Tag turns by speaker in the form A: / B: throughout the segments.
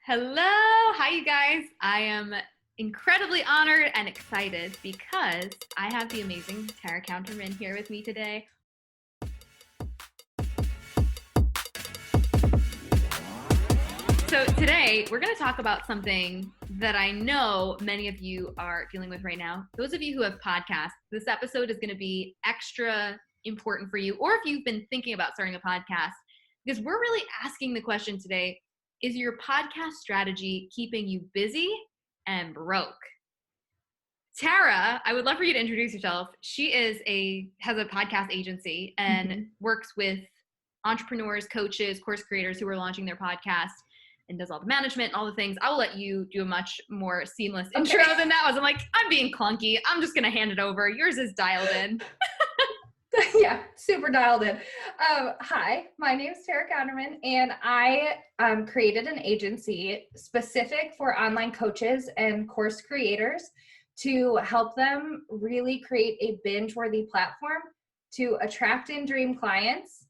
A: Hello. Hi, you guys. I am incredibly honored and excited because I have the amazing Tara Counterman here with me today. So today we're going to talk about something that I know many of you are dealing with right now. Those of you who have podcasts, this episode is going to be extra important for you, or if you've been thinking about starting a podcast, because we're really asking the question today, is your podcast strategy keeping you busy and broke? Tara, I would love for you to introduce yourself. She has a podcast agency and works with entrepreneurs, coaches, course creators who are launching their podcast and does all the management and all the things. I'll let you do a much more seamless intro than that was. I'm like, I'm being clunky. I'm just going to hand it over. Yours is dialed in.
B: Yeah, super dialed in. Hi, my name is Tara Counterman, and I created an agency specific for online coaches and course creators to help them really create a binge-worthy platform to attract in those dream clients,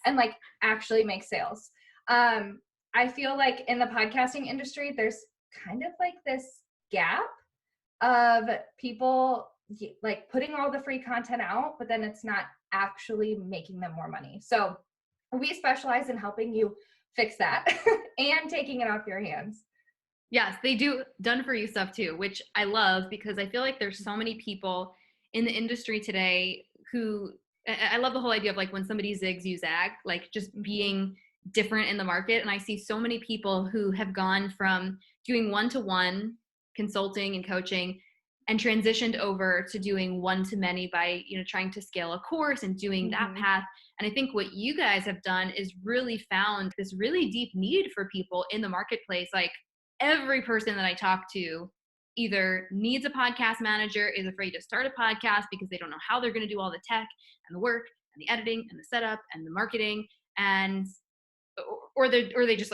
B: and like actually make sales. I feel like in the podcasting industry, there's kind of like this gap of people like putting all the free content out, but then it's not actually making them more money. So we specialize in helping you fix that and taking it off your hands.
A: Yes, they do done for you stuff too, which I love because I feel like there's so many people in the industry today who I love the whole idea of like when somebody zigs, you zag, like just being different in the market. And I see so many people who have gone from doing one-to-one consulting and coaching and transitioned over to doing one-to-many by, trying to scale a course and doing that path. And I think what you guys have done is really found this really deep need for people in the marketplace. Like every person that I talk to either needs a podcast manager, is afraid to start a podcast because they don't know how they're going to do all the tech and the work and the editing and the setup and the marketing, and or they just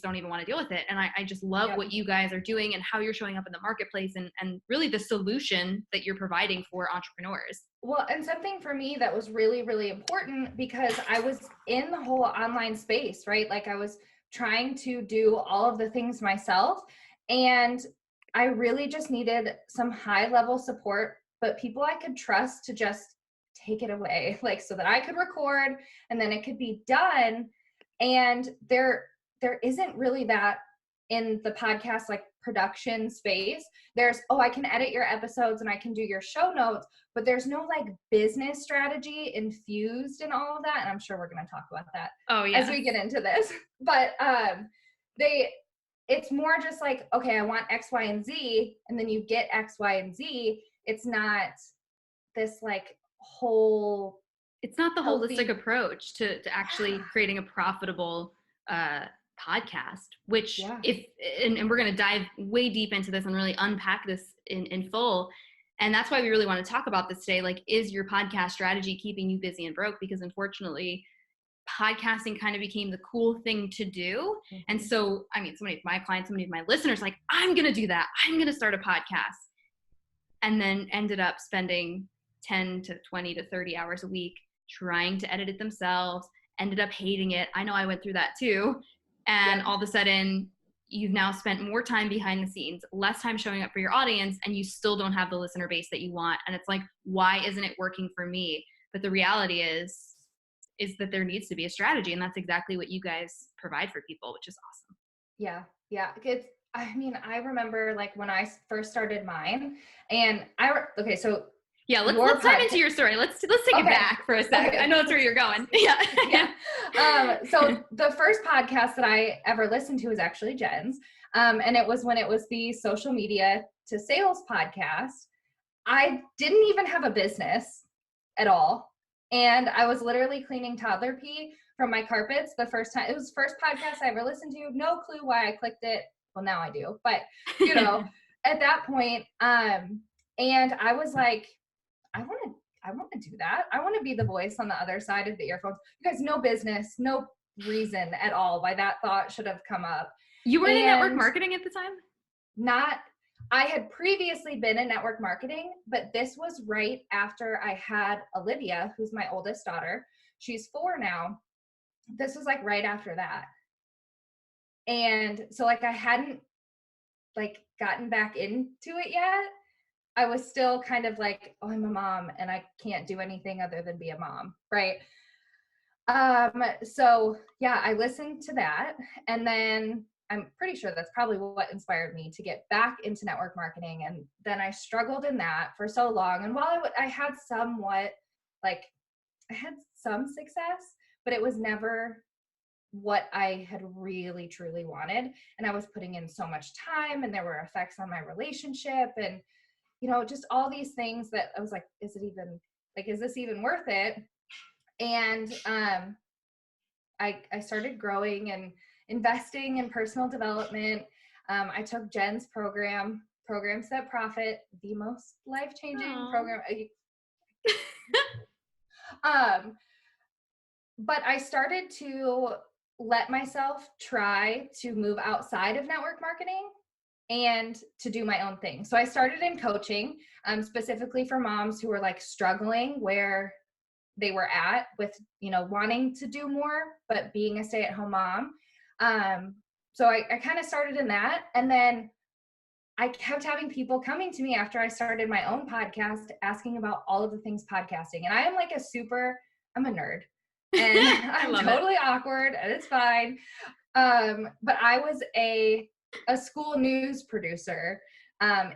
A: don't even want to deal with it. And I just love what you guys are doing and how you're showing up in the marketplace and really the solution that you're providing for entrepreneurs.
B: Well, and something for me that was really, really important because I was in the whole online space, right? Like I was trying to do all of the things myself, and I really just needed some high level support, but people I could trust to just take it away, like so that I could record and then it could be done. And there isn't really that in the podcast like production space. There's, I can edit your episodes and I can do your show notes, but there's no like business strategy infused in all of that. And I'm sure we're going to talk about that as we get into this. But it's more just like, okay, I want X, Y, and Z, and then you get X, Y, and Z. It's not this like whole...
A: It's not the holistic approach to actually creating a profitable podcast, which and we're going to dive way deep into this and really unpack this in full. And that's why we really want to talk about this today. Like, is your podcast strategy keeping you busy and broke? Because unfortunately, podcasting kind of became the cool thing to do. And so, I mean, so many of my clients, so many of my listeners, like, I'm going to do that. I'm going to start a podcast. And then ended up spending 10 to 20 to 30 hours a week trying to edit it themselves, ended up hating it. I know I went through that too. And all of a sudden, you've now spent more time behind the scenes, less time showing up for your audience, and you still don't have the listener base that you want. And it's like, why isn't it working for me? But the reality is that there needs to be a strategy. And that's exactly what you guys provide for people, which is awesome.
B: Yeah. I remember like when I first started mine and
A: let's dive into your story. Let's take it back for a sec. Okay. I know that's where you're going.
B: So the first podcast that I ever listened to was actually Jen's. And it was when it was the social media to sales podcast. I didn't even have a business at all. And I was literally cleaning toddler pee from my carpets the first time. It was the first podcast I ever listened to. No clue why I clicked it. Well, now I do. But, at that point, and I was like, I want to do that. I want to be the voice on the other side of the earphones. You guys, no business, no reason at all why that thought should have come up.
A: You were in network marketing at the time?
B: I had previously been in network marketing, but this was right after I had Olivia, who's my oldest daughter. She's 4 now. This was like right after that. And so like I hadn't like gotten back into it yet. I was still kind of like, oh, I'm a mom and I can't do anything other than be a mom, right? So yeah, I listened to that, and then I'm pretty sure that's probably what inspired me to get back into network marketing. And then I struggled in that for so long. And while I had somewhat, like, I had some success, but it was never what I had really truly wanted. And I was putting in so much time, and there were effects on my relationship, and just all these things that I was like, is this even worth it? And I started growing and investing in personal development. I took Jen's Programs That Profit, the most life-changing program. Um, but I started to let myself try to move outside of network marketing and to do my own thing. So I started in coaching, specifically for moms who were like struggling where they were at with, wanting to do more, but being a stay-at-home mom. So I kind of started in that. And then I kept having people coming to me after I started my own podcast, asking about all of the things podcasting. And I am like I'm a nerd, and I'm totally awkward, and it's fine. But I was a school news producer.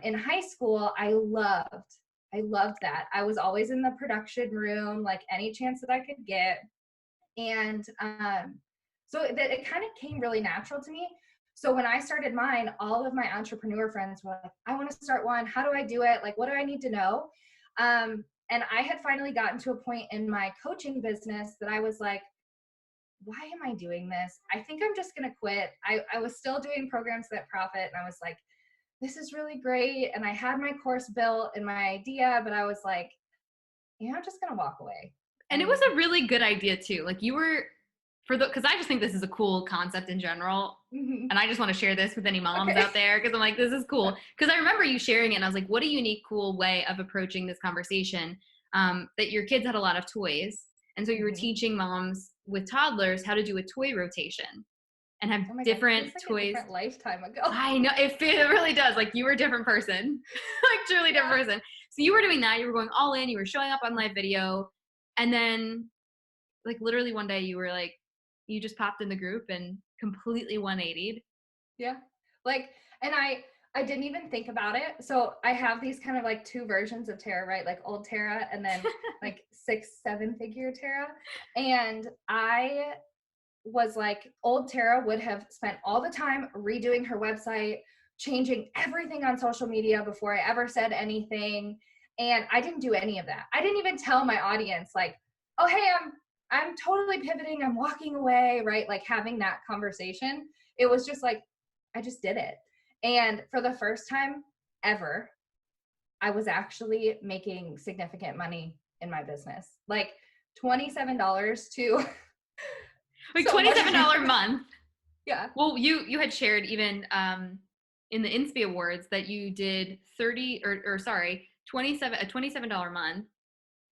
B: In high school, I loved that. I was always in the production room, like any chance that I could get. And so it kind of came really natural to me. So when I started mine, all of my entrepreneur friends were like, I want to start one. How do I do it? Like, what do I need to know? And I had finally gotten to a point in my coaching business that I was like, why am I doing this? I think I'm just going to quit. I was still doing Programs That Profit, and I was like, this is really great. And I had my course built and my idea, but I was like, I'm just going to walk away.
A: And it was a really good idea too. Like you were because I just think this is a cool concept in general.
B: Mm-hmm.
A: And I just want to share this with any moms out there, because I'm like, this is cool. Because I remember you sharing it, and I was like, what a unique, cool way of approaching this conversation. That your kids had a lot of toys. And so you were teaching moms with toddlers how to do a toy rotation and have different toys.
B: A different lifetime ago.
A: I know, it really does. Like you were a different person, like truly different person. So you were doing that. You were going all in. You were showing up on live video. And then like literally one day you were like, you just popped in the group and completely 180'd.
B: Yeah. Like, and I didn't even think about it. So I have these kind of like two versions of Tara, right? Like old Tara and then like 6-7 figure Tara. And I was like, old Tara would have spent all the time redoing her website, changing everything on social media before I ever said anything. And I didn't do any of that. I didn't even tell my audience like, oh, hey, I'm totally pivoting. I'm walking away, right? Like having that conversation. It was just like, I just did it. And for the first time ever, I was actually making significant money in my business. Like $27 to
A: like $27 a month.
B: Yeah.
A: Well, you had shared even in the INSPI Awards that you did a $27 a month.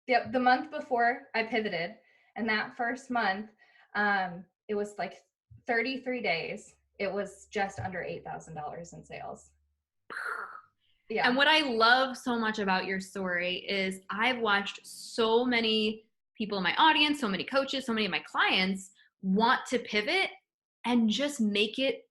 B: Yep, the month before I pivoted, and that first month, it was like 33 days. It was just under $8,000 in sales.
A: Yeah. And what I love so much about your story is I've watched so many people in my audience, so many coaches, so many of my clients want to pivot and just make it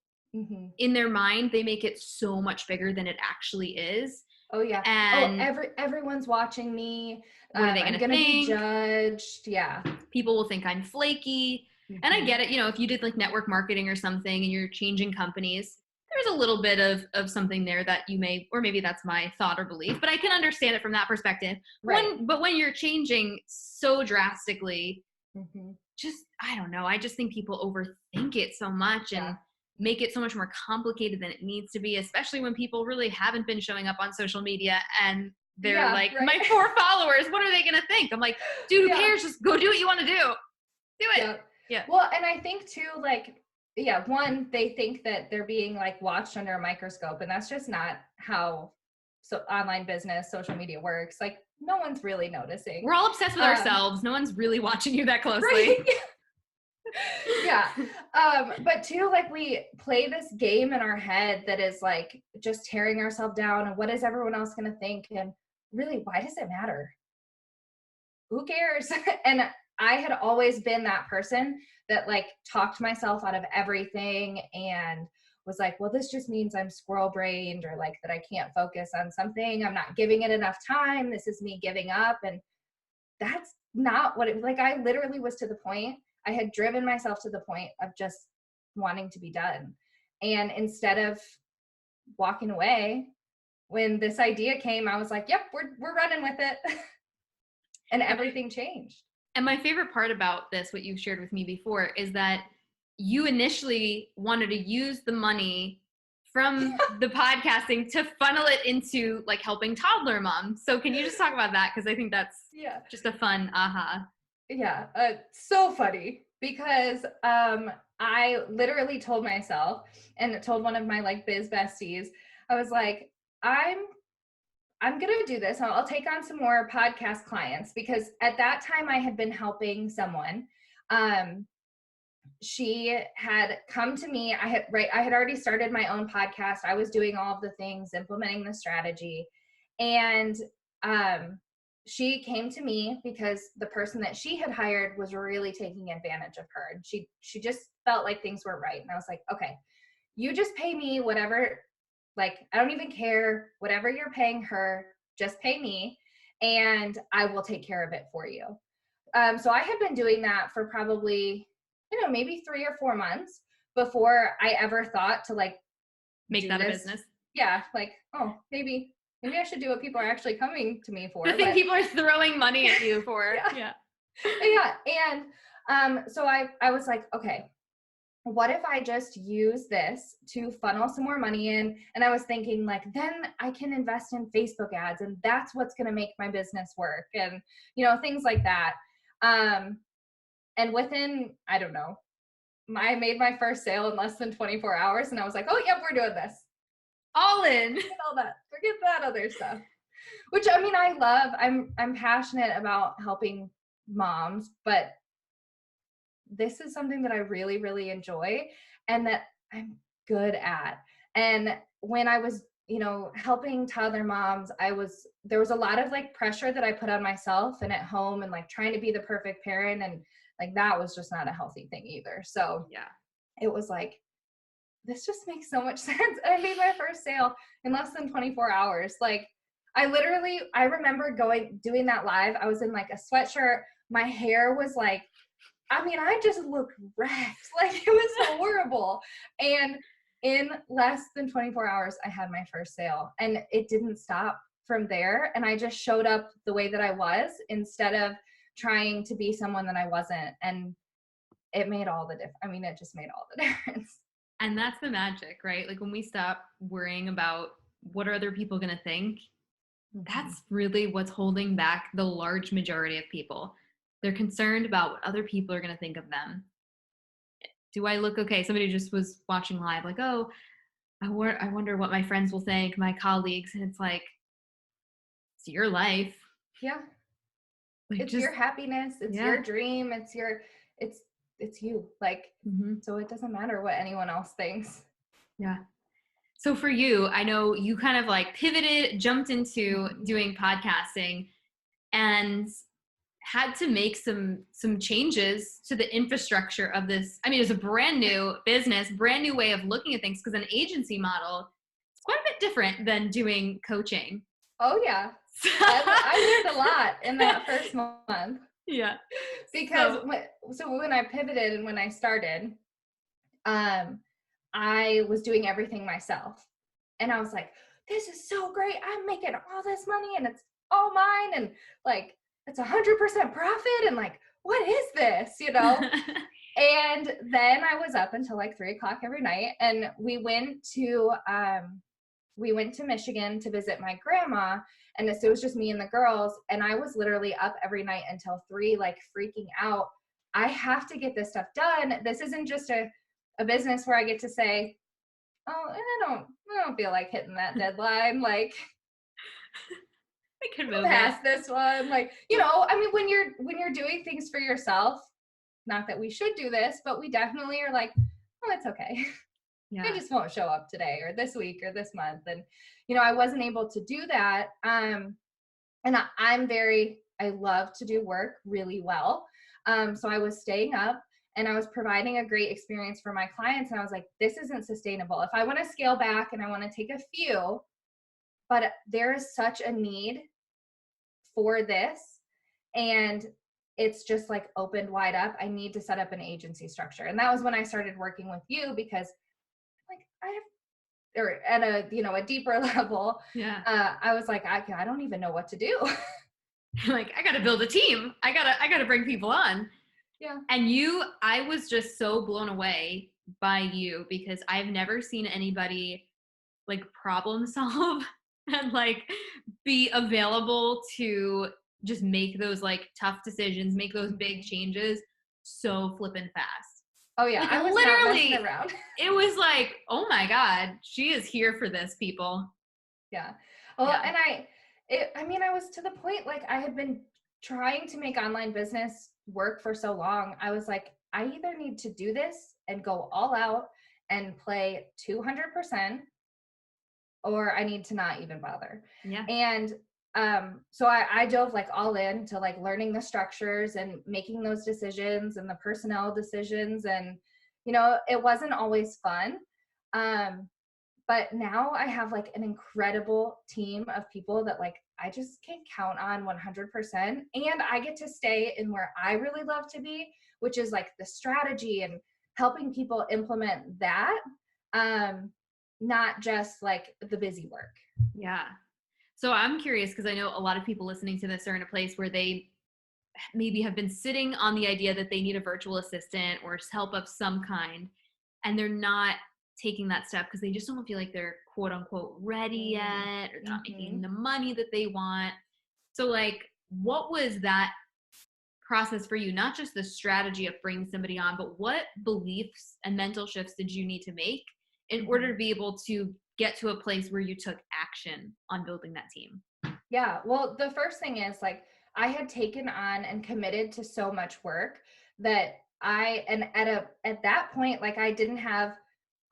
A: in their mind. They make it so much bigger than it actually is.
B: Oh yeah. And everyone's watching me.
A: What are they going to think?
B: Be judged. Yeah.
A: People will think I'm flaky. And I get it. If you did like network marketing or something and you're changing companies, there's a little bit of something there that you may, or maybe that's my thought or belief, but I can understand it from that perspective. Right. But when you're changing so drastically, just, I don't know. I just think people overthink it so much and make it so much more complicated than it needs to be, especially when people really haven't been showing up on social media and they're my 4 followers, what are they going to think? I'm like, dude, who cares? Just go do what you want to do. Do it.
B: Yeah. Well, and I think too, like, one, they think that they're being like watched under a microscope, and that's just not how online business, social media works. Like, no one's really noticing.
A: We're all obsessed with ourselves. No one's really watching you that closely.
B: Right? Yeah. But too, like we play this game in our head that is like just tearing ourselves down and what is everyone else going to think? And really, why does it matter? Who cares? And I had always been that person that like talked myself out of everything and was like, well, this just means I'm squirrel brained or like that I can't focus on something. I'm not giving it enough time. This is me giving up. And that's not what it like. I literally was to the point, I had driven myself to the point of just wanting to be done. And instead of walking away, when this idea came, I was like, yep, we're running with it. And everything changed.
A: And my favorite part about this, what you shared with me before, is that you initially wanted to use the money from the podcasting to funnel it into like helping toddler moms. So can you just talk about that? Because I think that's just a fun aha.
B: Yeah, so funny because I literally told myself and told one of my like biz besties, I was like, I'm going to do this. I'll take on some more podcast clients because at that time I had been helping someone. She had come to me. I had already started my own podcast. I was doing all of the things, implementing the strategy. And she came to me because the person that she had hired was really taking advantage of her. And she just felt like things weren't right. And I was like, okay, you just pay me whatever, like, I don't even care, whatever you're paying her, just pay me and I will take care of it for you. So I had been doing that for probably, maybe 3 or 4 months before I ever thought to like
A: make that a business.
B: Yeah. Like, oh, maybe I should do what people are actually coming to me for.
A: The thing people are throwing money at you for.
B: Yeah. And so I was like, okay, what if I just use this to funnel some more money in? And I was thinking like, then I can invest in Facebook ads and that's what's going to make my business work. And, things like that. And within, I don't know, I made my first sale in less than 24 hours. And I was like, oh, yep, we're doing this.
A: All in.
B: Forget all that. Forget that other stuff. Which, I mean, I love. I'm passionate about helping moms, but this is something that I really, really enjoy and that I'm good at. And when I was, helping toddler moms, there was a lot of like pressure that I put on myself and at home and like trying to be the perfect parent. And like, that was just not a healthy thing either. So
A: yeah,
B: it was like, this just makes so much sense. I made my first sale in less than 24 hours. Like I remember doing that live. I was in like a sweatshirt. My hair was like, I just looked wrecked. Like it was horrible. And in less than 24 hours, I had my first sale and it didn't stop from there. And I just showed up the way that I was instead of trying to be someone that I wasn't. And it made all the difference. It just made all the difference.
A: And that's the magic, right? Like when we stop worrying about what are other people going to think, that's really what's holding back the large majority of people. They're concerned about what other people are going to think of them. Do I look okay? Somebody just was watching live like, oh, I wonder what my friends will think, my colleagues. And it's like, it's your life.
B: Yeah.
A: Like
B: it's your happiness. It's your dream. It's you. Like, so it doesn't matter what anyone else thinks.
A: Yeah. So for you, I know you kind of like pivoted, jumped into doing podcasting and had to make some changes to the infrastructure of this. It's a brand new business, brand new way of looking at things because an agency model is quite a bit different than doing coaching.
B: Oh yeah. I learned a lot in that first month.
A: Yeah.
B: Because so when I pivoted and when I started, I was doing everything myself. And I was like, this is so great. I'm making all this money and it's all mine. And like, it's 100% profit. And like, what is this, And then I was up until like 3:00 every night. And we went to Michigan to visit my grandma. And so it was just me and the girls. And I was literally up every night until 3, like freaking out. I have to get this stuff done. This isn't just a business where I get to say, oh, and I don't feel like hitting that deadline. Like
A: I can move
B: past this one. Like, when you're doing things for yourself, not that we should do this, but we definitely are like, oh, it's okay. I
A: Yeah.
B: just won't show up today or this week or this month. And, I wasn't able to do that. And I love to do work really well. So I was staying up and I was providing a great experience for my clients. And I was like, this isn't sustainable. If I want to scale back and I want to take a few, but there is such a need for this. And it's just like opened wide up. I need to set up an agency structure. And that was when I started working with you, because like I have, or at a deeper level,
A: Yeah.
B: I was like, I don't even know what to do.
A: Like, I got to build a team. I got to bring people on.
B: Yeah.
A: And I was just so blown away by you, because I've never seen anybody like problem solve and like be available to just make those like tough decisions, make those big changes so flippin' fast.
B: Oh yeah,
A: Like
B: I was not messing
A: literally,
B: around.
A: it was like, oh my God, she is here for this, people.
B: Yeah. Well,
A: Yeah.
B: and I was to the point, like I had been trying to make online business work for so long. I was like, I either need to do this and go all out and play 200%, or I need to not even bother.
A: Yeah.
B: And so I dove like all in to like learning the structures and making those decisions and the personnel decisions. And, it wasn't always fun. But now I have like an incredible team of people that like I just can count on 100%. And I get to stay in where I really love to be, which is like the strategy and helping people implement that. Not just like the busy work.
A: Yeah. So I'm curious, because I know a lot of people listening to this are in a place where they maybe have been sitting on the idea that they need a virtual assistant or help of some kind, and they're not taking that step because they just don't feel like they're quote unquote ready yet, or they're not making the money that they want. So like, what was that process for you? Not just the strategy of bringing somebody on, but what beliefs and mental shifts did you need to make in order to be able to get to a place where you took action on building that team?
B: Yeah. Well, the first thing is like I had taken on and committed to so much work that at that point, like I didn't have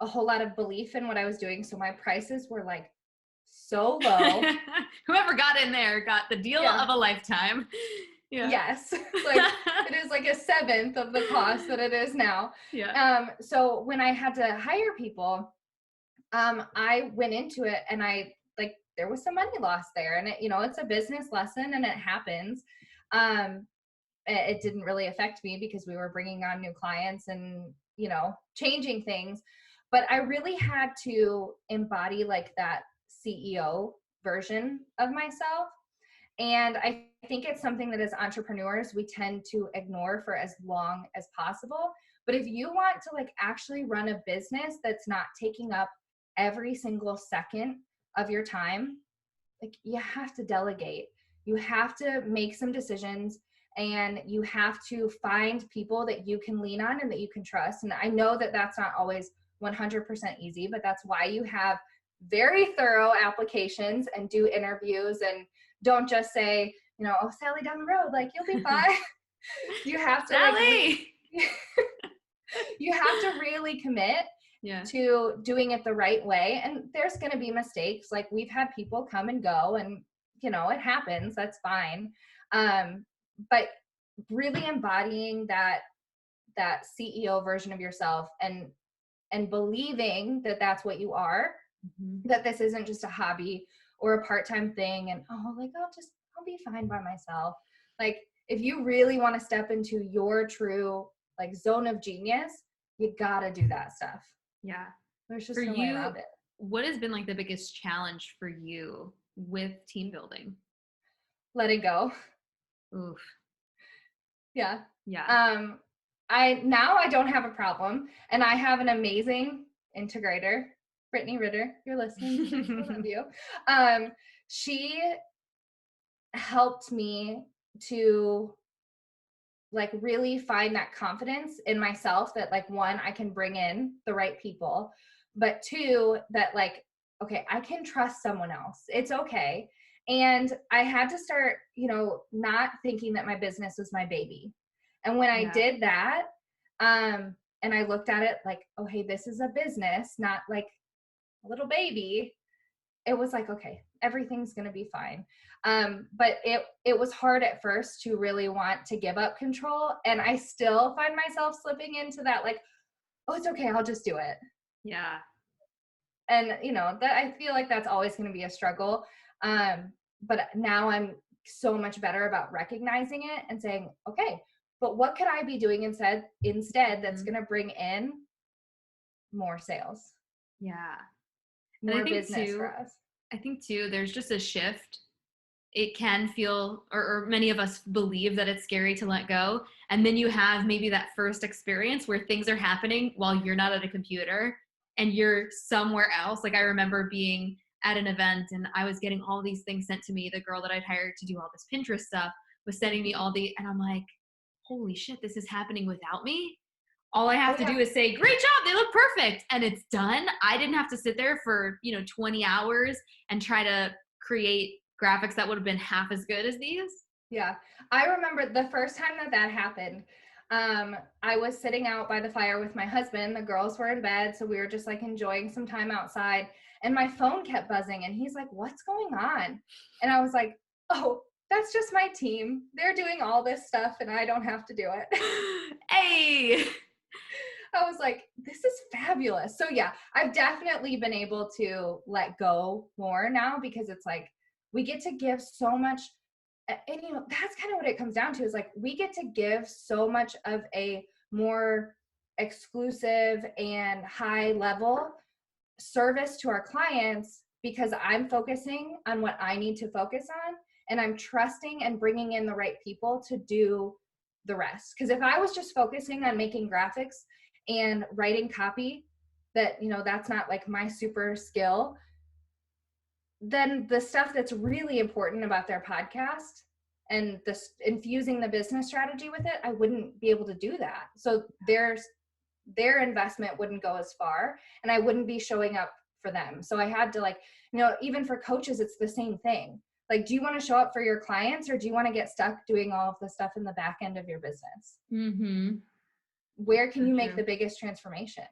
B: a whole lot of belief in what I was doing. So my prices were like so low.
A: Whoever got in there got the deal of a lifetime. Yeah.
B: Yes. Like it is like a seventh of the cost that it is now.
A: Yeah.
B: So when I had to hire people, I went into it and there was some money lost there, and it's a business lesson and it happens. It didn't really affect me because we were bringing on new clients and, changing things, but I really had to embody like that CEO version of myself. And I think it's something that as entrepreneurs, we tend to ignore for as long as possible. But if you want to like actually run a business that's not taking up every single second of your time, like you have to delegate. You have to make some decisions, and you have to find people that you can lean on and that you can trust. And I know that that's not always 100% easy, but that's why you have very thorough applications and do interviews, and don't just say, oh, Sally down the road, like you'll be fine. You have to
A: Sally!
B: you have to really commit to doing it the right way. And there's going to be mistakes. Like we've had people come and go, and it happens. That's fine. But really embodying that CEO version of yourself, and believing that that's what you are, that this isn't just a hobby or a part-time thing. And I'll be fine by myself. Like if you really want to step into your true like zone of genius, you gotta do that stuff.
A: Yeah.
B: There's just no way around it.
A: What has been like the biggest challenge for you with team building?
B: Letting go.
A: Oof.
B: Yeah.
A: Yeah.
B: I don't have a problem, and I have an amazing integrator, Brittany Ritter. You're listening. I love you. She helped me to like really find that confidence in myself that like, one, I can bring in the right people, but two, that like, okay, I can trust someone else. It's okay. And I had to start, not thinking that my business was my baby. And when I
A: Yeah.
B: did that, and I looked at it like, oh, hey, this is a business, not like a little baby. It was like, okay, everything's going to be fine. But it was hard at first to really want to give up control. And I still find myself slipping into that, like, oh, it's okay, I'll just do it.
A: Yeah.
B: And that I feel like that's always going to be a struggle. But now I'm so much better about recognizing it and saying, okay, but what could I be doing instead that's going to bring in more sales,
A: Yeah. And
B: more business for us?
A: I think too, there's just a shift. It can feel, or many of us believe that it's scary to let go. And then you have maybe that first experience where things are happening while you're not at a computer and you're somewhere else. Like I remember being at an event and I was getting all these things sent to me. The girl that I'd hired to do all this Pinterest stuff was sending me and I'm like, holy shit, this is happening without me. All I
B: Oh
A: have to
B: yeah.
A: do is say, great job, they look perfect. And it's done. I didn't have to sit there for, 20 hours and try to create graphics that would have been half as good as these.
B: Yeah. I remember the first time that happened. I was sitting out by the fire with my husband. The girls were in bed, so we were just like enjoying some time outside. And my phone kept buzzing, and he's like, "What's going on?" And I was like, "Oh, that's just my team. They're doing all this stuff, and I don't have to do it."
A: Hey.
B: I was like, this is fabulous. So yeah, I've definitely been able to let go more now because it's like we get to give so much. And that's kind of what it comes down to, is like we get to give so much of a more exclusive and high level service to our clients because I'm focusing on what I need to focus on, and I'm trusting and bringing in the right people to do the rest. Because if I was just focusing on making graphics and writing copy, that's not like my super skill, then the stuff that's really important about their podcast and this infusing the business strategy with it, I wouldn't be able to do that. So their investment wouldn't go as far, and I wouldn't be showing up for them. So I had to, like, even for coaches, it's the same thing. Like, do you want to show up for your clients, or do you want to get stuck doing all of the stuff in the back end of your business?
A: Mm-hmm.
B: Where can you make
A: True.
B: the biggest transformation?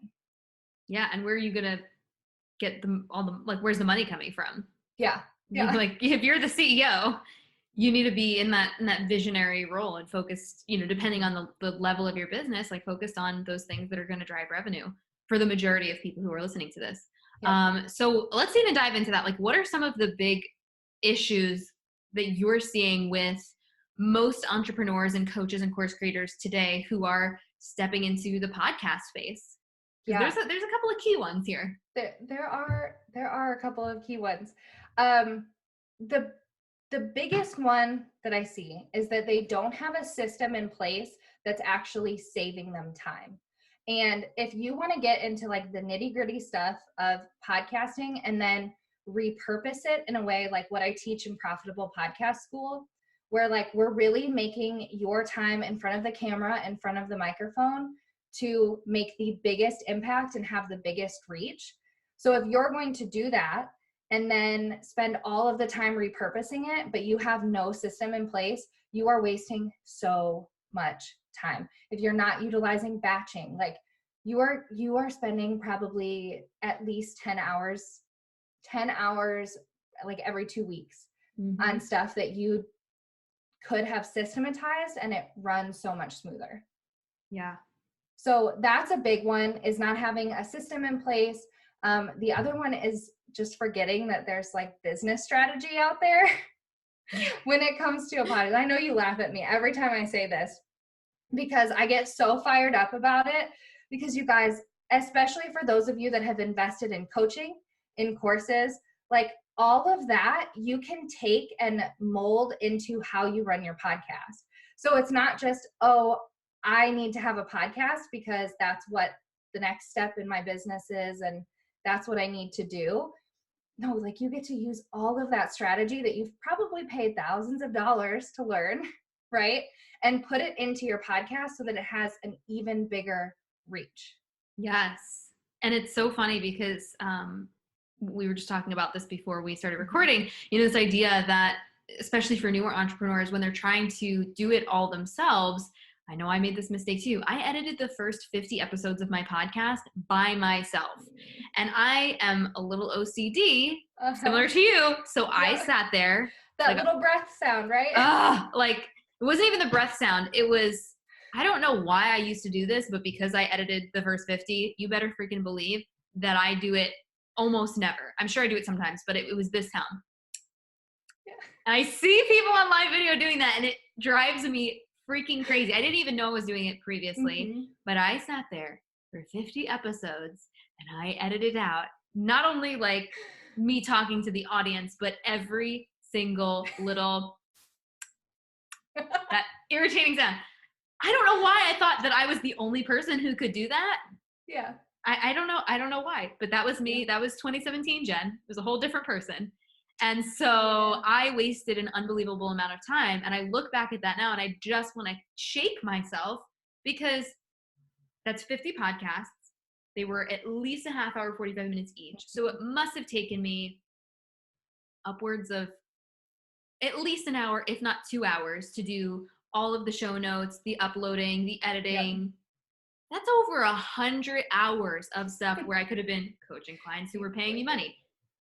A: Yeah. And where are you going to get where's the money coming from?
B: Yeah. Yeah.
A: Like if you're the CEO, you need to be in that visionary role and focused, depending on the level of your business, like focused on those things that are going to drive revenue for the majority of people who are listening to this.
B: Yeah.
A: So let's even dive into that. Like, what are some of the big issues that you're seeing with most entrepreneurs and coaches and course creators today who are stepping into the podcast space? Because there's a couple of key ones here.
B: There are a couple of key ones. The biggest one that I see is that they don't have a system in place that's actually saving them time. And if you want to get into like the nitty-gritty stuff of podcasting and then repurpose it in a way like what I teach in Profitable Podcast School, where like we're really making your time in front of the camera, in front of the microphone, to make the biggest impact and have the biggest reach. So if you're going to do that and then spend all of the time repurposing it, but you have no system in place, you are wasting so much time. If you're not utilizing batching, like you are spending probably at least 10 hours like every 2 weeks on stuff that you could have systematized, and it runs so much smoother.
A: Yeah.
B: So that's a big one, is not having a system in place. The other one is just forgetting that there's like business strategy out there when it comes to a podcast. I know you laugh at me every time I say this because I get so fired up about it, because you guys, especially for those of you that have invested in coaching, in courses, like all of that you can take and mold into how you run your podcast. So it's not just, oh, I need to have a podcast because that's what the next step in my business is and that's what I need to do. No, like you get to use all of that strategy that you've probably paid thousands of dollars to learn, right? And put it into your podcast so that it has an even bigger reach.
A: Yes. And it's so funny because we were just talking about this before we started recording, this idea that especially for newer entrepreneurs, when they're trying to do it all themselves, I know I made this mistake too. I edited the first 50 episodes of my podcast by myself. And I am a little OCD, similar to you. So I sat there.
B: That little breath sound, right?
A: Like it wasn't even the breath sound. It was, I don't know why I used to do this, but because I edited the first 50, you better freaking believe that I do it almost never. I'm sure I do it sometimes, but it was this sound. Yeah. And I see people on live video doing that, and it drives me freaking crazy. I didn't even know I was doing it previously, but I sat there for 50 episodes and I edited out not only like me talking to the audience, but every single little that irritating sound. I don't know why I thought that I was the only person who could do that.
B: Yeah.
A: I don't know. I don't know why, but that was me. That was 2017 Jen. It was a whole different person. And so I wasted an unbelievable amount of time. And I look back at that now and I just want to shake myself because that's 50 podcasts. They were at least a half hour, 45 minutes each. So it must have taken me upwards of at least an hour, if not 2 hours, to do all of the show notes, the uploading, the editing. Yep. That's over 100 hours of stuff where I could have been coaching clients who were paying me money.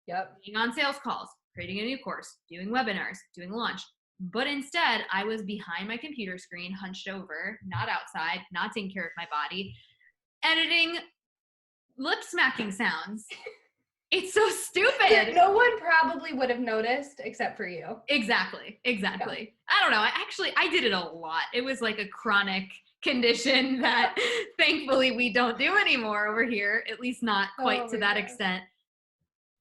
B: Yep.
A: Being on sales calls, creating a new course, doing webinars, doing a launch. But instead, I was behind my computer screen, hunched over, not outside, not taking care of my body, editing lip smacking sounds. It's so stupid.
B: No one probably would have noticed except for you.
A: Exactly. Yeah. I don't know. I did it a lot. It was like a chronic condition that thankfully we don't do anymore over here, at least not quite to that extent.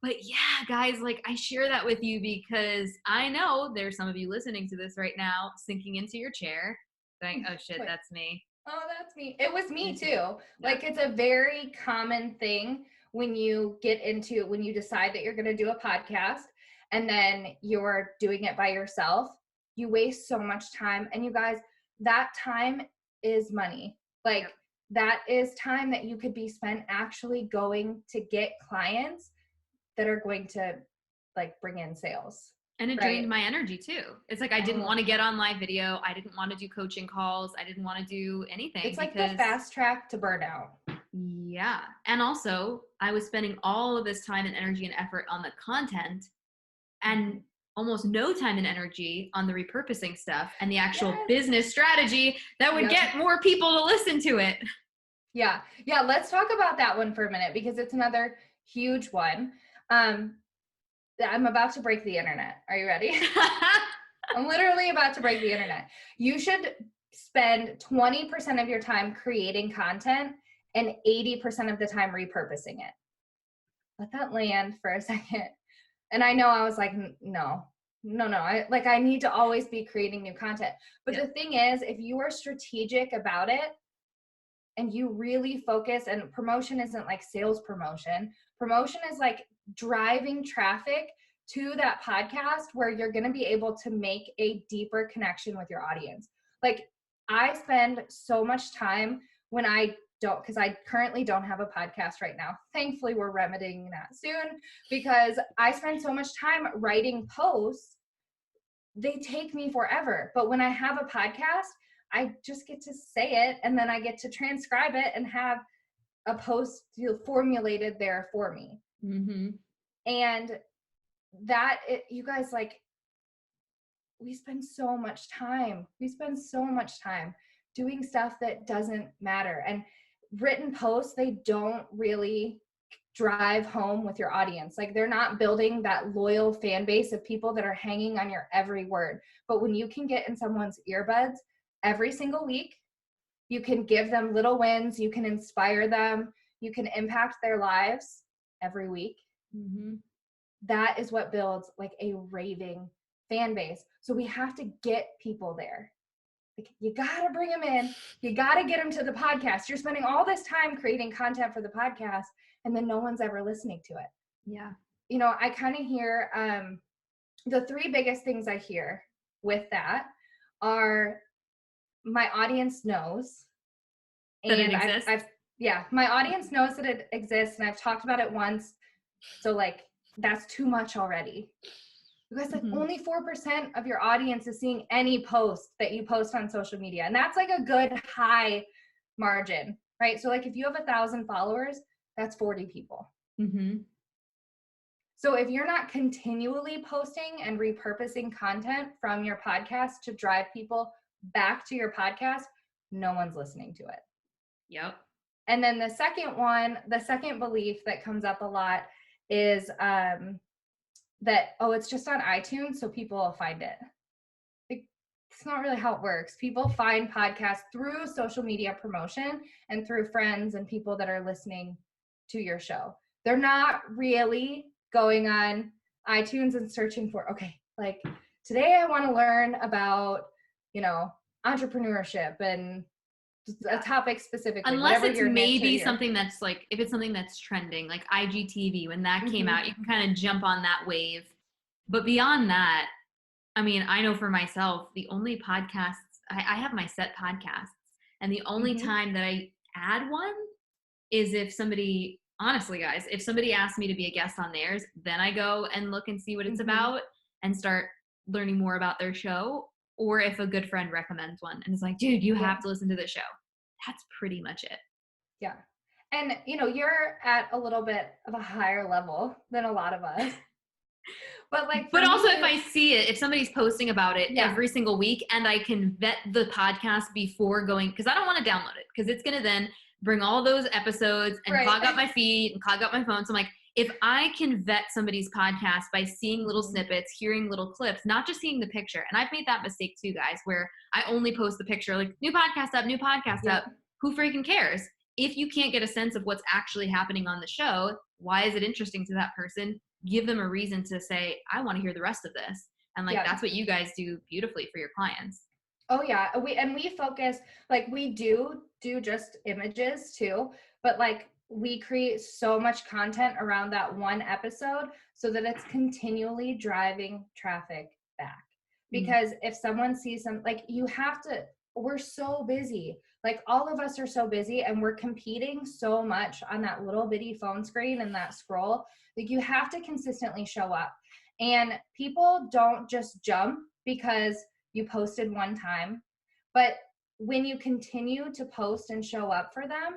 A: But yeah, guys, like I share that with you because I know there's some of you listening to this right now, sinking into your chair, going, oh shit, that's me.
B: Oh, that's me. It was me too. Yeah. Like it's a very common thing when you get into, when you decide that you're going to do a podcast and then you're doing it by yourself, you waste so much time. And you guys, that time is money. Like that is time that you could be spent actually going to get clients that are going to like bring in sales.
A: And it drained my energy too. It's like I didn't want to get on live video. I didn't want to do coaching calls. I didn't want to do anything.
B: It's like the fast track to burnout.
A: Yeah. And also, I was spending all of this time and energy and effort on the content and almost no time and energy on the repurposing stuff and the actual business strategy that would get more people to listen to it.
B: Yeah. Yeah. Let's talk about that one for a minute because it's another huge one. I'm about to break the internet. Are you ready? I'm literally about to break the internet. You should spend 20% of your time creating content and 80% of the time repurposing it. Let that land for a second. And I know I was like, no. I need to always be creating new content. But the thing is, if you are strategic about it and you really focus, and promotion isn't like sales promotion. Promotion is like driving traffic to that podcast where you're going to be able to make a deeper connection with your audience. Like I spend so much time when I don't, because I currently don't have a podcast right now. Thankfully, we're remedying that soon because I spend so much time writing posts. They take me forever. But when I have a podcast, I just get to say it and then I get to transcribe it and have a post formulated there for me.
A: Mm-hmm.
B: And you guys, like, we spend so much time. Doing stuff that doesn't matter. And written posts, they don't really drive home with your audience. Like they're not building that loyal fan base of people that are hanging on your every word. But when you can get in someone's earbuds every single week, you can give them little wins, you can inspire them, you can impact their lives every week.
A: Mm-hmm.
B: That is what builds like a raving fan base. So we have to get people there. Like, you got to bring them in. You got to get them to the podcast. You're spending all this time creating content for the podcast and then no one's ever listening to it.
A: Yeah.
B: You know, I kind of hear the three biggest things I hear with that are my audience knows
A: that it exists.
B: My audience knows that it exists and I've talked about it once. So like, that's too much already. Because like only 4% of your audience is seeing any post that you post on social media. And that's like a good high margin, right? So like if you have 1,000 followers, that's 40 people. So if you're not continually posting and repurposing content from your podcast to drive people back to your podcast, no one's listening to it.
A: Yep.
B: And then the second belief that comes up a lot is that, oh, it's just on iTunes, so people will find it. It's not really how it works. People find podcasts through social media promotion and through friends and people that are listening to your show. They're not really going on iTunes and searching for, okay, like today I want to learn about, entrepreneurship and a topic specifically.
A: Unless it's maybe something that's like, if it's something that's trending, like IGTV, when that came out, you can kind of jump on that wave. But beyond that, I mean, I know for myself, the only podcasts, I have my set podcasts, and the only time that I add one is if somebody, honestly guys, if somebody asks me to be a guest on theirs, then I go and look and see what it's about and start learning more about their show. Or if a good friend recommends one and is like, dude, you have to listen to this show. That's pretty much it.
B: Yeah. And, you're at a little bit of a higher level than a lot of us. But
A: also if I see it, if somebody's posting about it every single week and I can vet the podcast before going, because I don't want to download it because it's going to then bring all those episodes and clog up my feed and clog up my phone. So I'm like, if I can vet somebody's podcast by seeing little snippets, hearing little clips, not just seeing the picture. And I've made that mistake too, guys, where I only post the picture, like new podcast up. Who freaking cares? If you can't get a sense of what's actually happening on the show, why is it interesting to that person? Give them a reason to say, I want to hear the rest of this. And that's what you guys do beautifully for your clients.
B: Oh yeah. We focus, like we do just images too, but like we create so much content around that one episode so that it's continually driving traffic back. Because if someone sees we're so busy. Like all of us are so busy and we're competing so much on that little bitty phone screen and that scroll. Like you have to consistently show up. And people don't just jump because you posted one time. But when you continue to post and show up for them,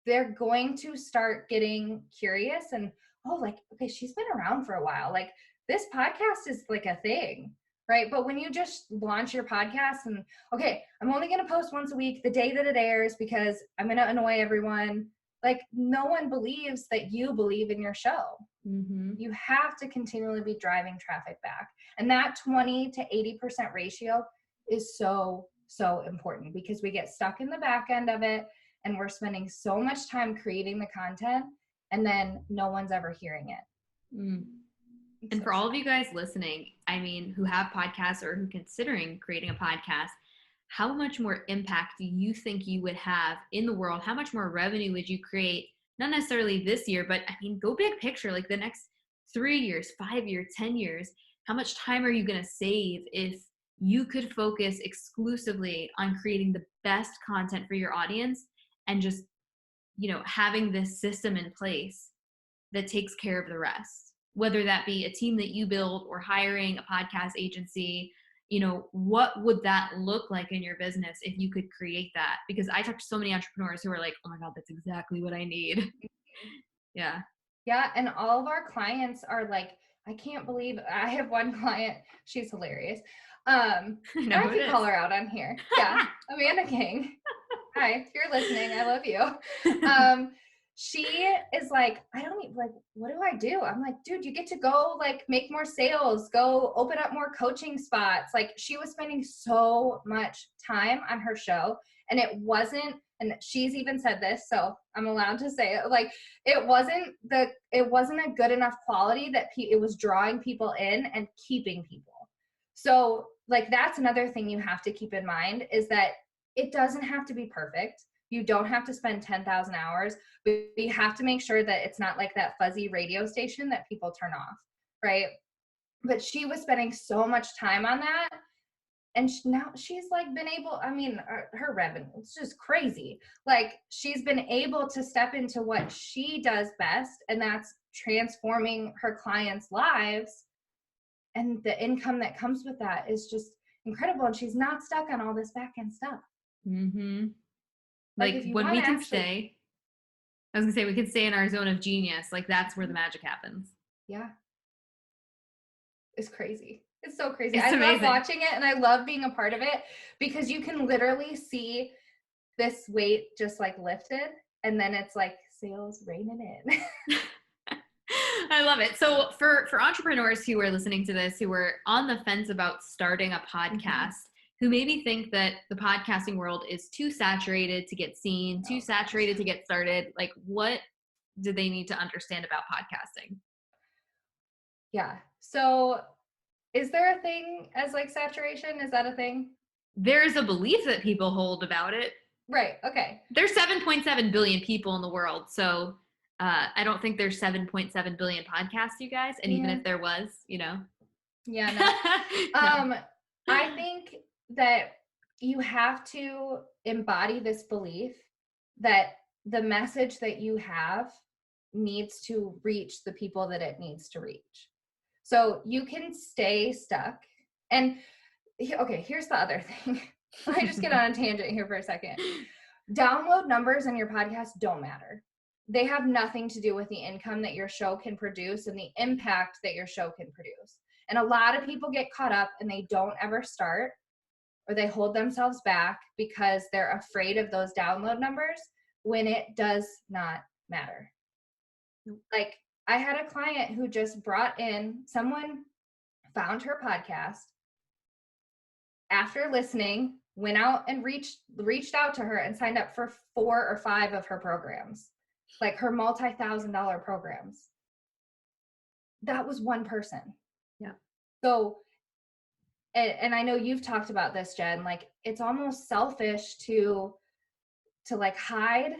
B: they're going to start getting curious and, okay, she's been around for a while. Like this podcast is like a thing, right? But when you just launch your podcast and, okay, I'm only going to post once a week, the day that it airs, because I'm going to annoy everyone. Like no one believes that you believe in your show. You have to continually be driving traffic back. And that 20 to 80% ratio is so, so important because we get stuck in the back end of it and we're spending so much time creating the content and then no one's ever hearing it.
A: And for all of you guys listening, I mean, who have podcasts or who are considering creating a podcast, how much more impact do you think you would have in the world? How much more revenue would you create? Not necessarily this year, but I mean, go big picture, like the next 3 years, 5 years, 10 years. How much time are you going to save if you could focus exclusively on creating the best content for your audience and just, having this system in place that takes care of the rest, whether that be a team that you build or hiring a podcast agency? What would that look like in your business if you could create that? Because I talk to so many entrepreneurs who are like, oh my God, that's exactly what I need. Yeah.
B: Yeah. And all of our clients are like, I can't believe I have one client. She's hilarious. I can call her out on here. Yeah. Amanda King. Hi, if you're listening, I love you. She is like, I don't even what do I do? I'm like, dude, you get to go make more sales, go open up more coaching spots. Like she was spending so much time on her show and it wasn't, and she's even said this, so I'm allowed to say it, it wasn't a good enough quality that it was drawing people in and keeping people. So that's another thing you have to keep in mind is that it doesn't have to be perfect. You don't have to spend 10,000 hours, but you have to make sure that it's not like that fuzzy radio station that people turn off, right? But she was spending so much time on that. And now she's been able, her revenue, it's just crazy. She's been able to step into what she does best, and that's transforming her clients' lives And the income that comes with that is just incredible. And she's not stuck on all this back end stuff.
A: Mm-hmm.
B: Like
A: Like
B: if you
A: when
B: want
A: we
B: to
A: can
B: actually,
A: stay, I was gonna say we can stay in our zone of genius. Like that's where the magic happens.
B: yeah, it's crazy. It's so crazy.
A: It's
B: I love
A: amazing.
B: watching it and I love being a part of it because you can literally see this weight just like lifted and then it's like sales raining in.
A: I love it. So for entrepreneurs who are listening to this, who are on the fence about starting a podcast, who maybe think that the podcasting world is too saturated to get seen, too saturated to get started, like what do they need to understand about podcasting?
B: Yeah. So is there a thing as like saturation? Is that a thing?
A: There's a belief that people hold about it.
B: Right. Okay.
A: There's 7.7 billion people in the world. So I don't think there's 7.7 billion podcasts, you guys. And even if there was, you know.
B: Yeah, no.
A: No.
B: I think that you have to embody this belief that the message that you have needs to reach the people that it needs to reach. So you can stay stuck. And okay, here's the other thing. I just get on a tangent here for a second. Download numbers in your podcast don't matter. They have nothing to do with the income that your show can produce and the impact that your show can produce. And a lot of people get caught up and they don't ever start, or they hold themselves back because they're afraid of those download numbers when it does not matter. Like I had a client who just brought in, someone found her podcast, after listening, went out and reached out to her and signed up for 4 or 5 of her programs, like her multi-$1,000 programs. That was one person.
A: Yeah.
B: So, and I know you've talked about this, Jen, like it's almost selfish to like hide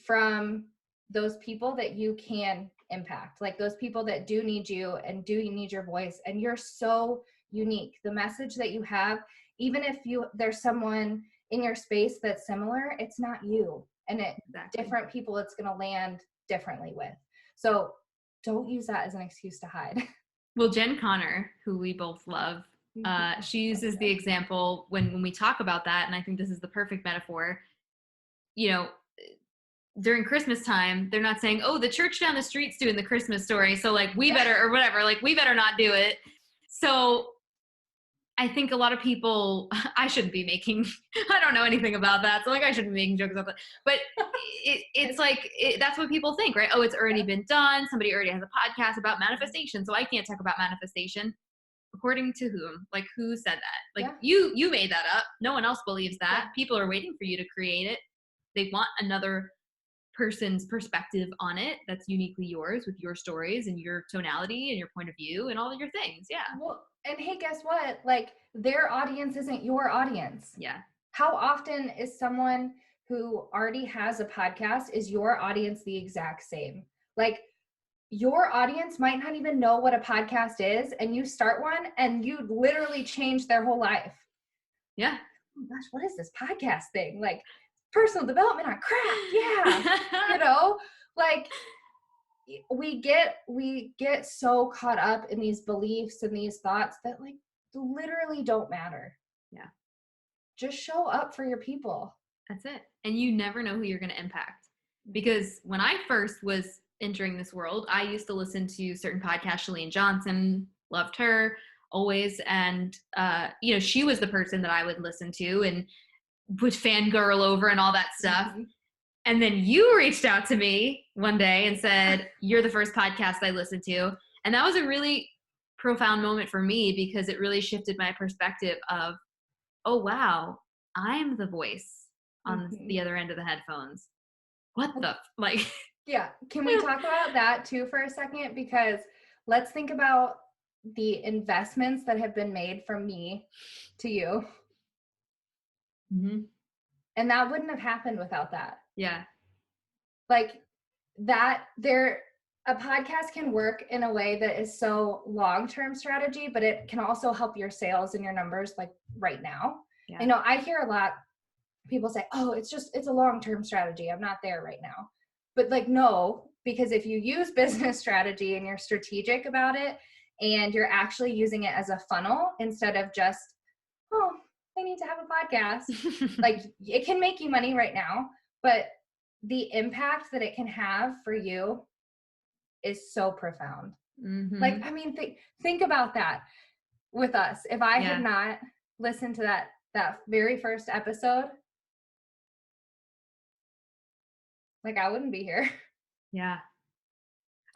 B: from those people that you can impact, like those people that do need you and do need your voice. And you're so unique. The message that you have, even if there's someone in your space that's similar, it's not you. And different people it's going to land differently with. So don't use that as an excuse to hide.
A: Well, Jen Connor, who we both love, she uses the example when we talk about that, and I think this is the perfect metaphor. You know, during Christmas time, they're not saying, "Oh, the church down the street's doing the Christmas story, so like we better," or whatever, like we better not do it. So I think a lot of people, I shouldn't be making, I don't know anything about that. So like I shouldn't be making jokes about that. But it's like, that's what people think, right? Oh, it's already been done. Somebody already has a podcast about manifestation. So I can't talk about manifestation. According to whom? Like who said that? Like you made that up. No one else believes that. People are waiting for you to create it. They want another person's perspective on it that's uniquely yours with your stories and your tonality and your point of view and all of your things. Yeah.
B: Well, and hey, guess what? Like their audience isn't your audience.
A: Yeah.
B: How often is someone who already has a podcast, is your audience the exact same? Like your audience might not even know what a podcast is, and you start one and you literally change their whole life.
A: Yeah.
B: Oh gosh, what is this podcast thing? Like personal development on crack. Yeah. You know, like we get so caught up in these beliefs and these thoughts that like literally don't matter.
A: Yeah.
B: Just show up for your people.
A: That's it. And you never know who you're going to impact. Because when I first was entering this world, I used to listen to certain podcasts. Chalene Johnson, loved her always. And, you know, she was the person that I would listen to and would fangirl over and all that stuff. Mm-hmm. And then you reached out to me one day and said, "You're the first podcast I listened to." And that was a really profound moment for me because it really shifted my perspective of, oh, wow, I'm the voice on the other end of the headphones. What the, like.
B: Yeah. Can we talk about that too for a second? Because let's think about the investments that have been made from me to you.
A: Mm-hmm.
B: And that wouldn't have happened without that.
A: Yeah.
B: Like that a podcast can work in a way that is so long-term strategy, but it can also help your sales and your numbers like right now. Yeah. You know, I hear a lot people say, "Oh, it's a long-term strategy. I'm not there right now." But like, no, because if you use business strategy and you're strategic about it and you're actually using it as a funnel instead of just, oh, I need to have a podcast. Like, it can make you money right now, but the impact that it can have for you is so profound.
A: Mm-hmm.
B: Like, I mean, think about that with us. If I had not listened to that very first episode, like, I wouldn't be here.
A: Yeah.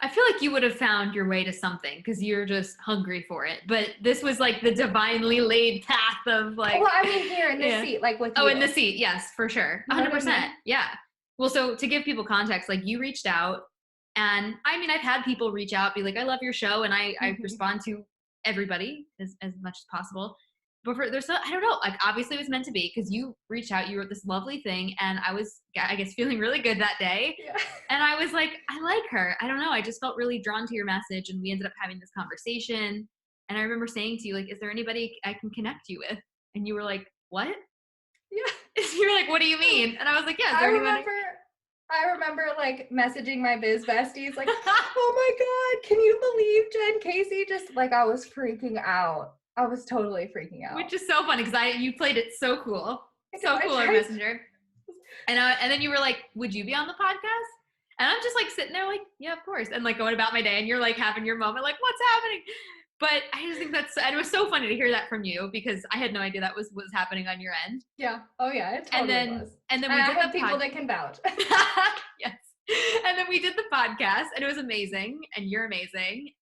A: I feel like you would have found your way to something because you're just hungry for it. But this was like the divinely laid path of like.
B: Well, I mean, here in this seat, like with you.
A: Oh, in the seat. Yes, for sure. 100%.
B: You know what I mean?
A: Yeah. Well, so to give people context, like you reached out, and I mean, I've had people reach out, be like, I love your show. And I respond to everybody as much as possible. But there's I don't know, like obviously it was meant to be because you reached out, you wrote this lovely thing, and I was, I guess, feeling really good that day.
B: Yeah.
A: And I was like, I like her. I don't know. I just felt really drawn to your message, and we ended up having this conversation. And I remember saying to you, like, is there anybody I can connect you with? And you were like, what?
B: Yeah.
A: You were like, what do you mean? And I was like, yeah, is there anybody?
B: I remember like messaging my biz besties like, oh my God, can you believe Jen Casey just like, I was freaking out. I was totally freaking out.
A: Which is so funny because you played it so cool. So cool on Messenger. And then you were like, would you be on the podcast? And I'm just like sitting there like, yeah, of course. And like going about my day, and you're like having your moment, like, what's happening? But I just think and it was so funny to hear that from you because I had no idea that was happening on your end.
B: Yeah. Oh yeah, it totally was.
A: And then we did
B: the people that can vouch.
A: Yes. And then we did the podcast, and it was amazing, and you're amazing.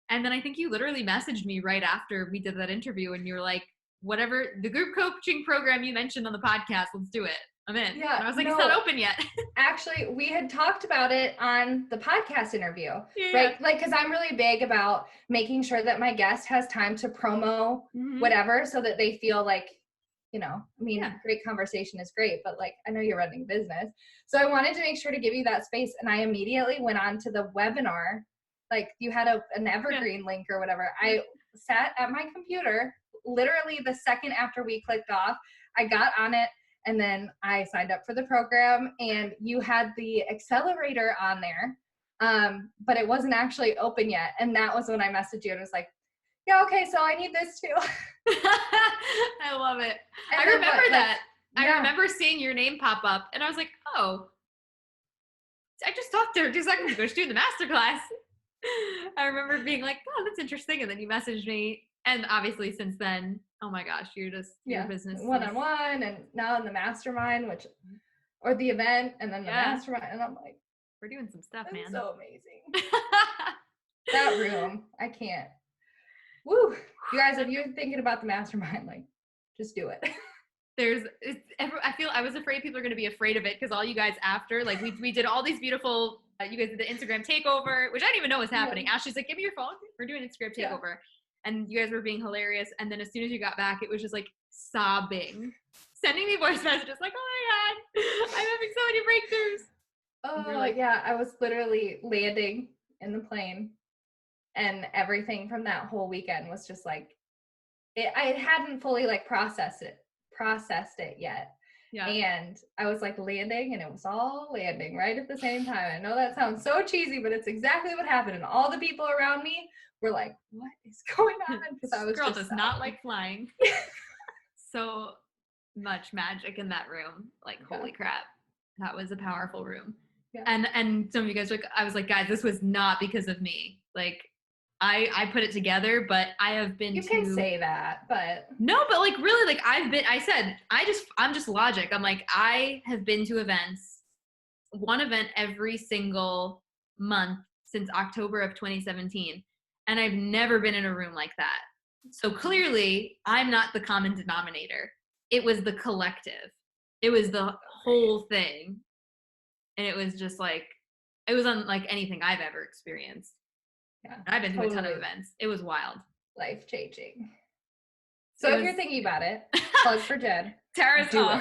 A: And then I think you literally messaged me right after we did that interview, and you were like, whatever, the group coaching program you mentioned on the podcast, let's do it. I'm in.
B: Yeah.
A: And I was like, it's not open yet.
B: Actually, we had talked about it on the podcast interview,
A: yeah.
B: right? Like, because I'm really big about making sure that my guest has time to promo whatever so that they feel like, you know, I mean, great conversation is great, but like, I know you're running a business. So I wanted to make sure to give you that space. And I immediately went on to the webinar. Like, you had an evergreen link or whatever. I sat at my computer, literally the second after we clicked off, I got on it, and then I signed up for the program, and you had the accelerator on there, but it wasn't actually open yet. And that was when I messaged you and was like, yeah, okay, so I need this too.
A: I love it. And I remember that. Like, I remember seeing your name pop up, and I was like, oh, I just talked to her 2 seconds ago. She's doing the masterclass. I remember being like, oh, that's interesting. And then you messaged me. And obviously since then, oh my gosh, you're just your business.
B: One-on-one, and now in the mastermind, or the event, and then the mastermind. And I'm like,
A: we're doing some stuff, man.
B: So amazing. That room, I can't. Woo. You guys, if you're thinking about the mastermind, like, just do it. I was afraid people are going to be afraid of it because all you guys after, like, we did all these beautiful, you guys did the Instagram takeover, which I didn't even know was happening. Yeah. Ashley's like, give me your phone. We're doing Instagram takeover. Yeah. And you guys were being hilarious. And then as soon as you got back, it was just like sobbing, sending me voice messages like, oh my God, I'm having so many breakthroughs. Oh, like, yeah. I was literally landing in the plane, and everything from that whole weekend was just like, I hadn't fully like processed it yet. Yeah. And I was like landing, and it was all landing right at the same time. I know that sounds so cheesy, but it's exactly what happened. And all the people around me were like, what is going on? Because I was
A: girl does not like flying. So much magic in that room. Like, holy crap. That was a powerful room. Yeah. And some of you guys were like, I was like, guys, this was not because of me. Like, I put it together, but I have been
B: You can say that, but
A: no, but like really, like I'm just logic. I'm like, I have been to events, one event every single month since October of 2017. And I've never been in a room like that. So clearly I'm not the common denominator. It was the collective. It was the whole thing. And it was just like, it was unlike anything I've ever experienced. Yeah, I've been to a ton of events. It was wild.
B: Life-changing. So if you're thinking about it, plug for Jen.
A: Tara's going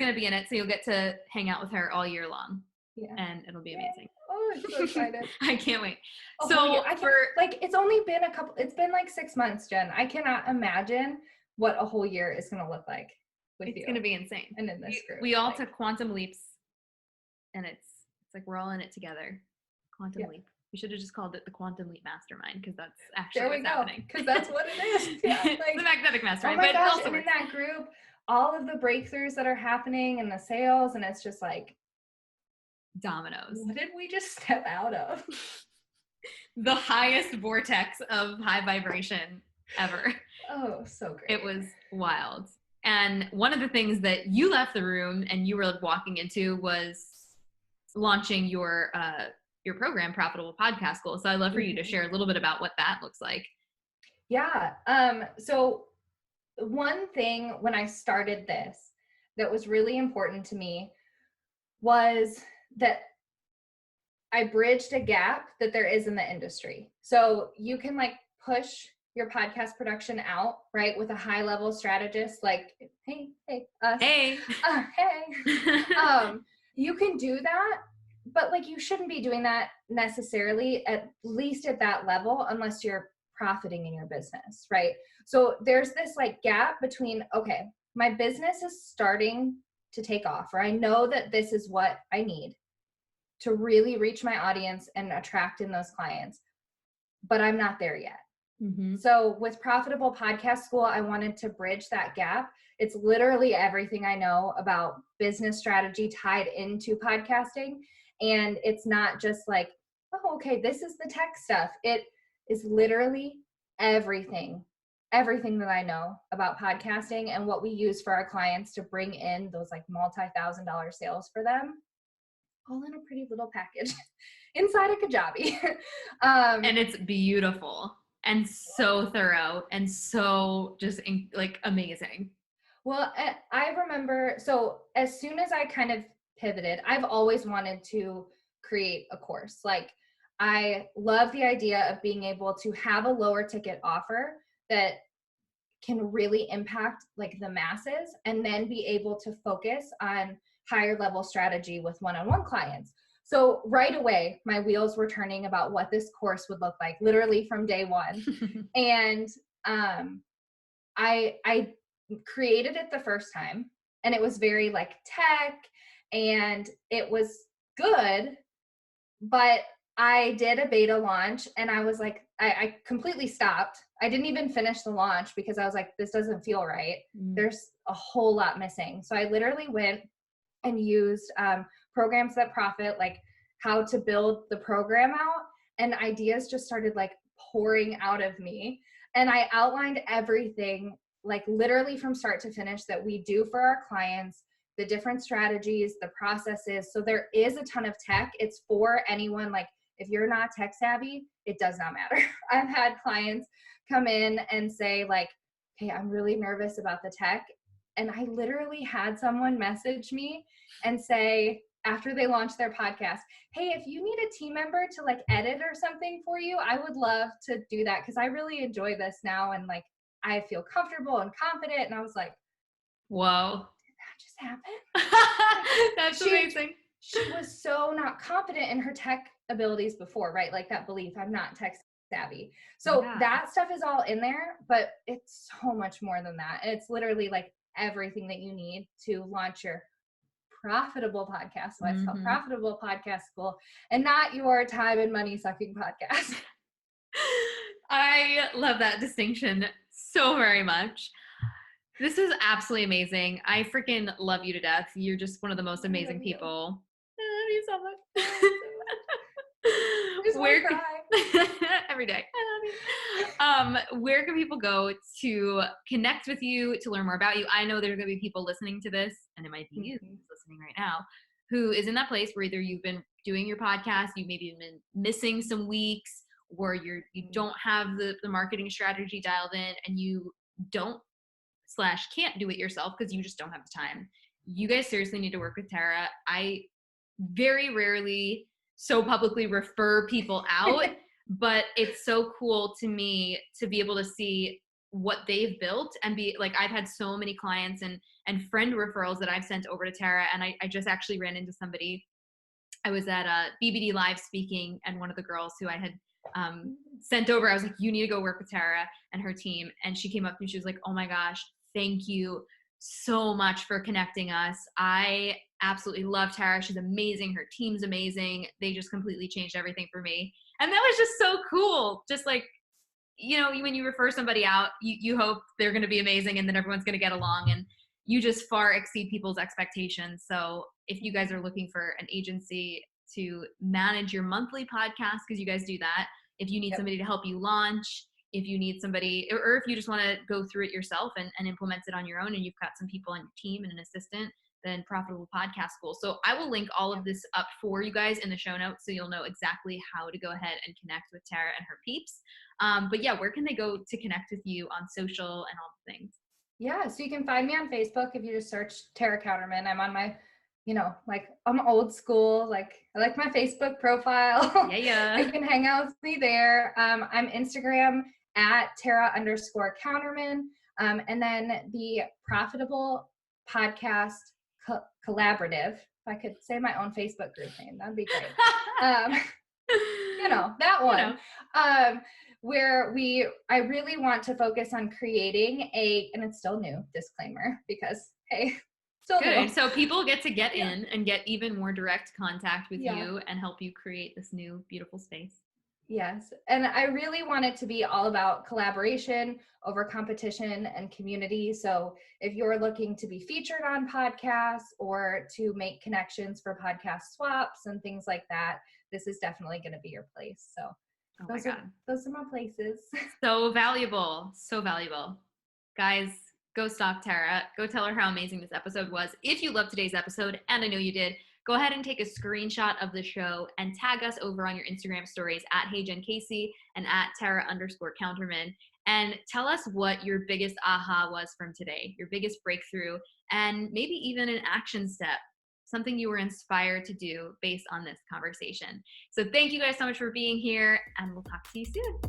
A: to be in it, so you'll get to hang out with her all year long. Yeah. And it'll be amazing.
B: Oh, I'm so excited.
A: I can't wait.
B: Oh, so it's been like 6 months, Jen. I cannot imagine what a whole year is going to look like with you.
A: It's going to be insane.
B: And in this group.
A: We all took quantum leaps, and it's like we're all in it together. Quantum leap. We should have just called it the Quantum Leap Mastermind, because that's actually
B: There we
A: what's
B: go.
A: happening.
B: Because that's what it is. Yeah,
A: It's
B: like,
A: the Magnetic
B: oh
A: Mastermind,
B: my
A: but
B: gosh.
A: also
B: And in
A: works.
B: that group, all of the breakthroughs that are happening and the sales, and it's just like,
A: Dominoes.
B: what did we just step out of?
A: The highest vortex of high vibration ever.
B: Oh, so great.
A: It was wild. And one of the things that you left the room and you were walking into was launching your program, Profitable Podcast School. So I'd love for you to share a little bit about what that looks like.
B: Yeah. So one thing when I started this that was really important to me was that I bridged a gap that there is in the industry. So you can like push your podcast production out, right, with a high level strategist, like, hey, us.
A: Hey.
B: You can do that, but like you shouldn't be doing that necessarily, at least at that level, unless you're profiting in your business, right? So there's this like gap between, okay, my business is starting to take off, or I know that this is what I need to really reach my audience and attract in those clients, but I'm not there yet. Mm-hmm. So with Profitable Podcast School, I wanted to bridge that gap. It's literally everything I know about business strategy tied into podcasting. And it's not just like, oh, okay, this is the tech stuff. It is literally everything that I know about podcasting and what we use for our clients to bring in those like multi-$1,000 sales for them, all in a pretty little package inside a Kajabi.
A: And it's beautiful and so thorough and so just like amazing.
B: Well, I remember, so as soon as I kind of pivoted, I've always wanted to create a course. Like, I love the idea of being able to have a lower ticket offer that can really impact like the masses, and then be able to focus on higher level strategy with one-on-one clients. So right away, my wheels were turning about what this course would look like, literally from day one. And I created it the first time, and it was very like tech, and it was good, but I did a beta launch, and I was like, I completely stopped. I didn't even finish the launch because I was like, this doesn't feel right. There's a whole lot missing. So I literally went and used programs that profit, like how to build the program out, and ideas just started like pouring out of me. And I outlined everything, like literally from start to finish, that we do for our clients, the different strategies, the processes. So there is a ton of tech. It's for anyone. Like, if you're not tech savvy, it does not matter. I've had clients come in and say like, hey, I'm really nervous about the tech. And I literally had someone message me and say, after they launched their podcast, hey, if you need a team member to like edit or something for you, I would love to do that, because I really enjoy this now, and like I feel comfortable and confident. And I was like,
A: whoa,
B: did that just happen?
A: That's amazing.
B: She was so not confident in her tech abilities before, right? Like that belief, I'm not tech savvy. So that stuff is all in there, but it's so much more than that. It's literally like everything that you need to launch your profitable podcast. So it's called Profitable Podcast School, and not your time and money sucking podcast.
A: I love that distinction so very much. This is absolutely amazing. I freaking love you to death. You're just one of the most amazing people. I love you so much. Where every day. Where can people go to connect with you, to learn more about you? I know there are going to be people listening to this, and it might be you who's listening right now, who is in that place where either you've been doing your podcast, you've maybe been missing some weeks, or you don't have the marketing strategy dialed in, and you can't do it yourself because you just don't have the time. You guys seriously need to work with Tara. I very rarely so publicly refer people out, but it's so cool to me to be able to see what they've built and be like, I've had so many clients and friend referrals that I've sent over to Tara. And I just actually ran into somebody. I was at a BBD Live speaking, and one of the girls who I had sent over, I was like, you need to go work with Tara and her team. And she came up to me, she was like, oh my gosh, thank you so much for connecting us. I absolutely love Tara. She's amazing. Her team's amazing. They just completely changed everything for me. And that was just so cool. Just like, when you refer somebody out, you hope they're going to be amazing and then everyone's going to get along, and you just far exceed people's expectations. So if you guys are looking for an agency to manage your monthly podcast, because you guys do that, if you need somebody to help you launch, if you need somebody, or if you just want to go through it yourself and implement it on your own, and you've got some people on your team and an assistant, then Profitable Podcast School. So I will link all of this up for you guys in the show notes, so you'll know exactly how to go ahead and connect with Tara and her peeps. But yeah, where can they go to connect with you on social and all the things?
B: Yeah, so you can find me on Facebook if you just search Tara Counterman. I'm on my, like, I'm old school. Like, I like my Facebook profile.
A: Yeah.
B: You can hang out with me there. I'm Instagram at Tara_Counterman. And then the Profitable Podcast Collaborative. If I could say my own Facebook group name, that'd be great. That one. Where I really want to focus on creating and it's still new, disclaimer, because hey, still
A: good.
B: new.
A: So people get to get in and get even more direct contact with you and help you create this new beautiful space.
B: Yes. And I really want it to be all about collaboration over competition and community. So if you're looking to be featured on podcasts or to make connections for podcast swaps and things like that, this is definitely going to be your place. So those are my places.
A: So valuable. So valuable. Guys, go stalk Tara. Go tell her how amazing this episode was. If you loved today's episode, and I know you did, go ahead and take a screenshot of the show and tag us over on your Instagram stories at HeyJenCasey and at Tara_Counterman. And tell us what your biggest aha was from today, your biggest breakthrough, and maybe even an action step, something you were inspired to do based on this conversation. So thank you guys so much for being here, and we'll talk to you soon.